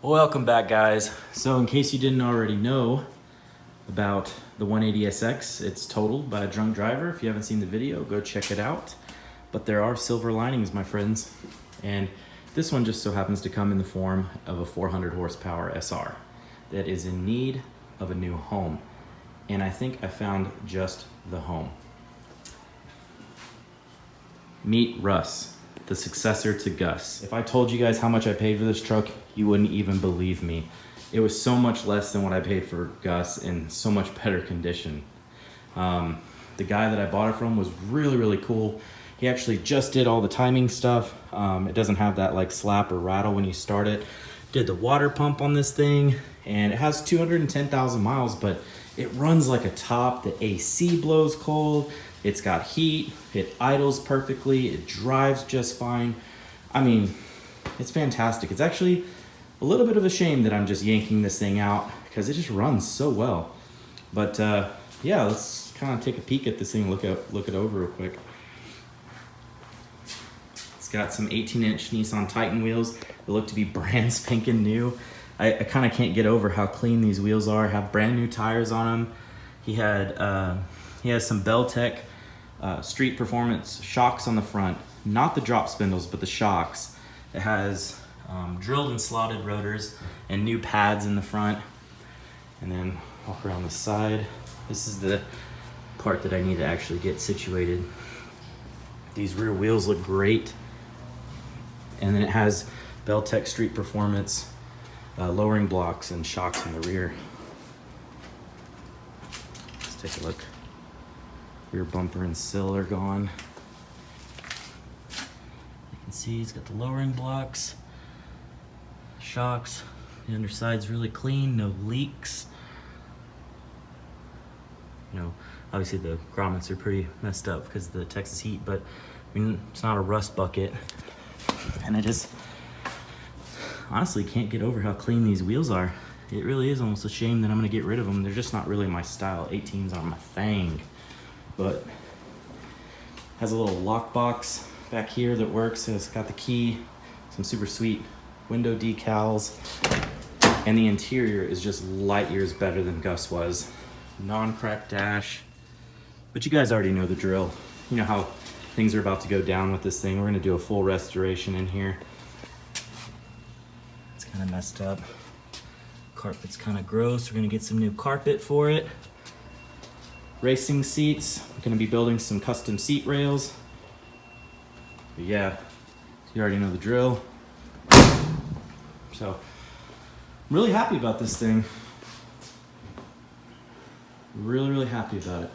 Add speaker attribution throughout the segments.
Speaker 1: Welcome back, guys. So in case you didn't already know about the 180SX, it's totaled by a drunk driver. If you haven't seen the video, go check it out. But there are silver linings, my friends. And this one just so happens to come in the form of a 400 horsepower SR that is in need of a new home. And I think I found just the home. Meet Russ, the successor to Gus. If I told you guys how much I paid for this truck, you wouldn't even believe me. It was so much less than what I paid for Gus in so much better condition. The guy that I bought it from was really cool. He actually just did all the timing stuff. It doesn't have that like slap or rattle when you start it. Did the water pump on this thing, and it has 210,000 miles, but it runs like a top. The AC blows cold. It's got heat. It idles perfectly. It drives just fine. I mean, it's fantastic. It's actually a little bit of a shame that I'm just yanking this thing out because it just runs so well. But yeah, let's kind of take a peek at this thing, look it over real quick. It's got some 18-inch Nissan Titan wheels that look to be brand spanking new. I kind of can't get over how clean these wheels are. Have brand new tires on them. He has some Bell-Tech Street Performance shocks on the front, not the drop spindles, but the shocks. It has drilled and slotted rotors and new pads in the front. And then walk around the side. This is the part that I need to actually get situated. These rear wheels look great. And then it has Bell-Tech Street Performance lowering blocks and shocks in the rear. Let's take a look. Rear bumper and sill are gone. You can see it's got the lowering blocks, shocks. The underside's really clean, no leaks. You know, obviously the grommets are pretty messed up because of the Texas heat, but I mean, it's not a rust bucket. And I just honestly can't get over how clean these wheels are. It really is almost a shame that I'm gonna get rid of them. They're just not really my style. 18s aren't my thing. But has a little lockbox back here that works. It's got the key, some super sweet window decals, and the interior is just light years better than Gus was. Non-cracked dash, but you guys already know the drill. You know how things are about to go down with this thing. We're gonna do a full restoration in here. It's kind of messed up. Carpet's kind of gross. We're gonna get some new carpet for it. Racing seats. I'm gonna be building some custom seat rails. But yeah, you already know the drill. So, I'm really happy about this thing. Really happy about it.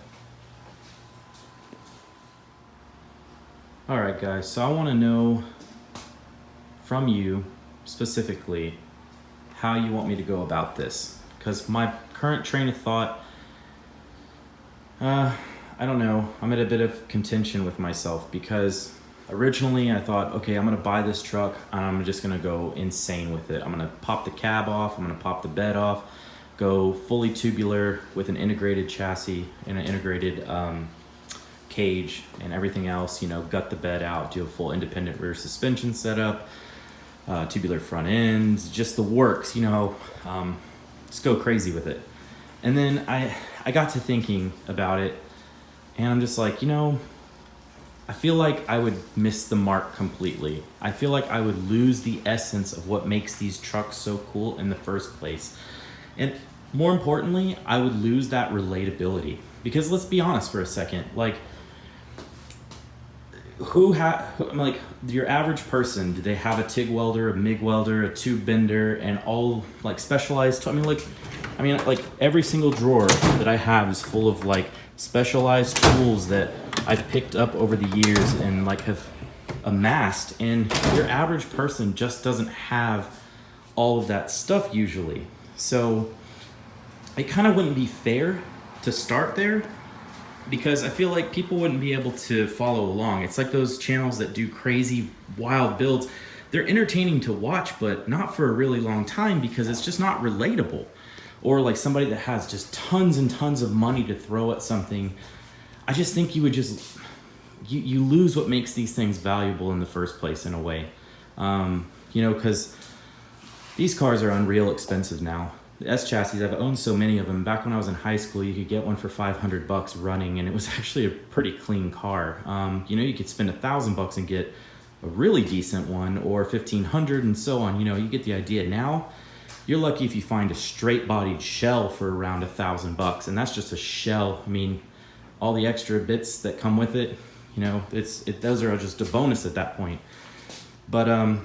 Speaker 1: All right, guys, so I wanna know from you specifically how you want me to go about this. Because my current train of thought, I don't know. I'm at a bit of contention with myself because originally I thought, okay, I'm gonna buy this truck and I'm just gonna go insane with it. I'm gonna pop the cab off, I'm gonna pop the bed off, go fully tubular with an integrated chassis and an integrated cage and everything else, you know, gut the bed out, do a full independent rear suspension setup, tubular front ends, just the works, you know, just go crazy with it. And then I got to thinking about it, and I'm just like, you know, I feel like I would miss the mark completely. I feel like I would lose the essence of what makes these trucks so cool in the first place. And more importantly, I would lose that relatability. Because let's be honest for a second, like, like your average person, do they have a TIG welder, a MIG welder, a tube bender, and all like specialized? I mean, like every single drawer that I have is full of like specialized tools that I've picked up over the years and like have amassed. And your average person just doesn't have all of that stuff usually. So it kind of wouldn't be fair to start there, because I feel like people wouldn't be able to follow along. It's like those channels that do crazy, wild builds. They're entertaining to watch, but not for a really long time because it's just not relatable. Or like somebody that has just tons and tons of money to throw at something. I just think you would just, you lose what makes these things valuable in the first place in a way. You know, because These cars are unreal expensive now. The S chassis, I've owned so many of them. Back when I was in high school, you could get one for 500 bucks running, and it was actually a pretty clean car. You know, you could spend $1,000 and get a really decent one, or 1,500 and so on. You know, you get the idea. Now, you're lucky if you find a straight bodied shell for around $1,000 and that's just a shell. I mean, all the extra bits that come with it, you know, those are just a bonus at that point. But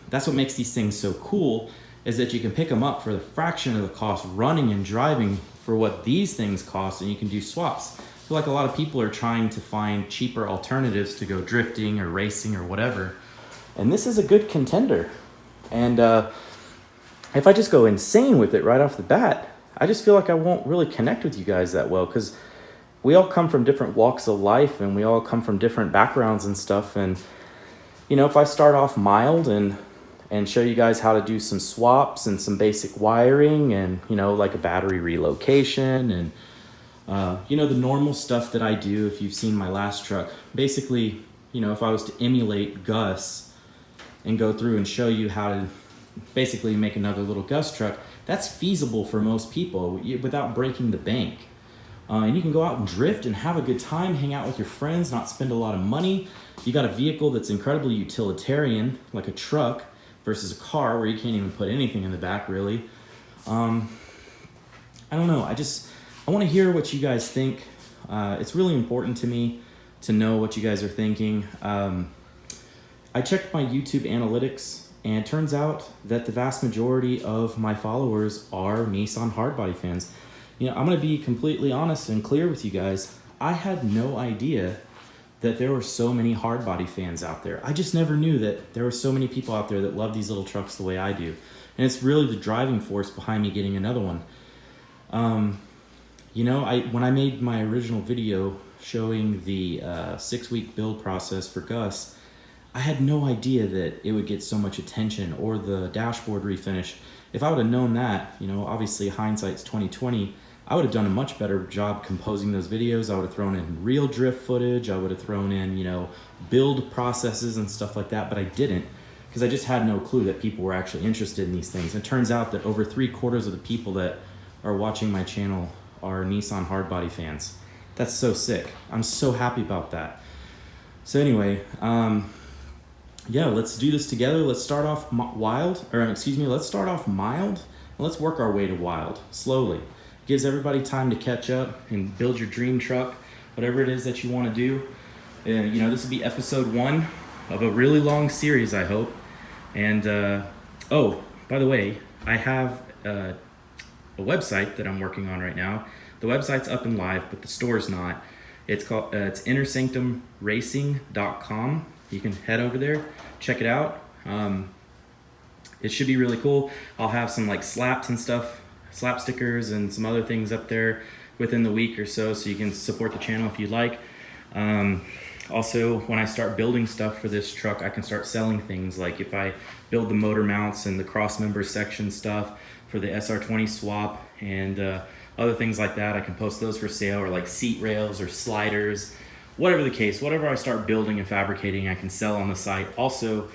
Speaker 1: that's what makes these things so cool, is that you can pick them up for the fraction of the cost running and driving for what these things cost, and you can do swaps. I feel like a lot of people are trying to find cheaper alternatives to go drifting or racing or whatever, and this is a good contender. And if I just go insane with it right off the bat, I just feel like I won't really connect with you guys that well, because we all come from different walks of life and we all come from different backgrounds and stuff. And you know, if I start off mild and show you guys how to do some swaps and some basic wiring and, you know, like a battery relocation and, you know, the normal stuff that I do, if you've seen my last truck, basically, you know, if I was to emulate Gus and go through and show you how to basically make another little Gus truck, that's feasible for most people without breaking the bank. And you can go out and drift and have a good time, hang out with your friends, not spend a lot of money. You got a vehicle that's incredibly utilitarian, like a truck, versus a car where you can't even put anything in the back, really. I don't know. I want to hear what you guys think. It's really important to me to know what you guys are thinking. I checked my YouTube analytics, and it turns out that the vast majority of my followers are Nissan Hardbody fans. You know, I'm going to be completely honest and clear with you guys. I had no idea that there were so many Hardbody fans out there. I just never knew that there were so many people out there that love these little trucks the way I do. And it's really the driving force behind me getting another one. You know, when I made my original video showing the 6-week build process for Gus, I had no idea that it would get so much attention, or the dashboard refinish. If I would have known that, you know, obviously hindsight's 2020, I would have done a much better job composing those videos. I would have thrown in real drift footage. I would have thrown in, you know, build processes and stuff like that, but I didn't, because I just had no clue that people were actually interested in these things. It turns out that over 3/4 of the people that are watching my channel are Nissan Hardbody fans. That's so sick. I'm so happy about that. So anyway, yeah, let's do this together. Let's start off let's start off mild, and let's work our way to wild, slowly. Gives everybody time to catch up and build your dream truck, whatever it is that you want to do. And, you know, this will be episode 1 of a really long series, I hope. And, oh, by the way, I have a website that I'm working on right now. The website's up and live, but the store's not. It's called, it's innersanctumracing.com. You can head over there, check it out. It should be really cool. I'll have some like slaps and stuff, slap stickers and some other things up there within the week or so you can support the channel if you'd like. Also, when I start building stuff for this truck, I can start selling things. Like if I build the motor mounts and the cross member section stuff for the SR20 swap and other things like that, I can post those for sale, or like seat rails or sliders. Whatever the case, whatever I start building and fabricating, I can sell on the site. Also,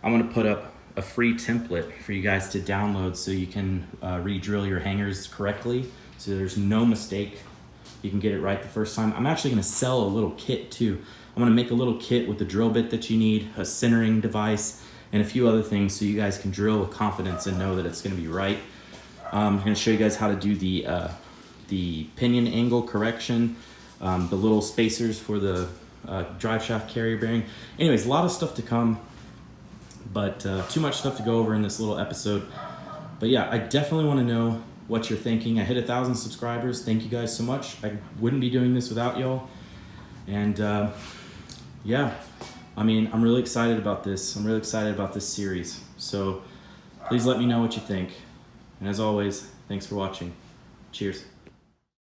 Speaker 1: I'm going to put up a free template for you guys to download so you can re-drill your hangers correctly, so there's no mistake. You can get it right the first time. I'm actually going to sell a little kit too. I'm going to make a little kit with the drill bit that you need, a centering device, and a few other things so you guys can drill with confidence and know that it's going to be right. I'm going to show you guys how to do the pinion angle correction, the little spacers for the drive shaft carrier bearing. Anyways, a lot of stuff to come, but too much stuff to go over in this little episode. But yeah, I definitely want to know what you're thinking. I hit 1,000 subscribers. Thank you guys so much. I wouldn't be doing this without y'all. And yeah, I mean, I'm really excited about this. I'm really excited about this series. So please let me know what you think. And as always, thanks for watching. Cheers.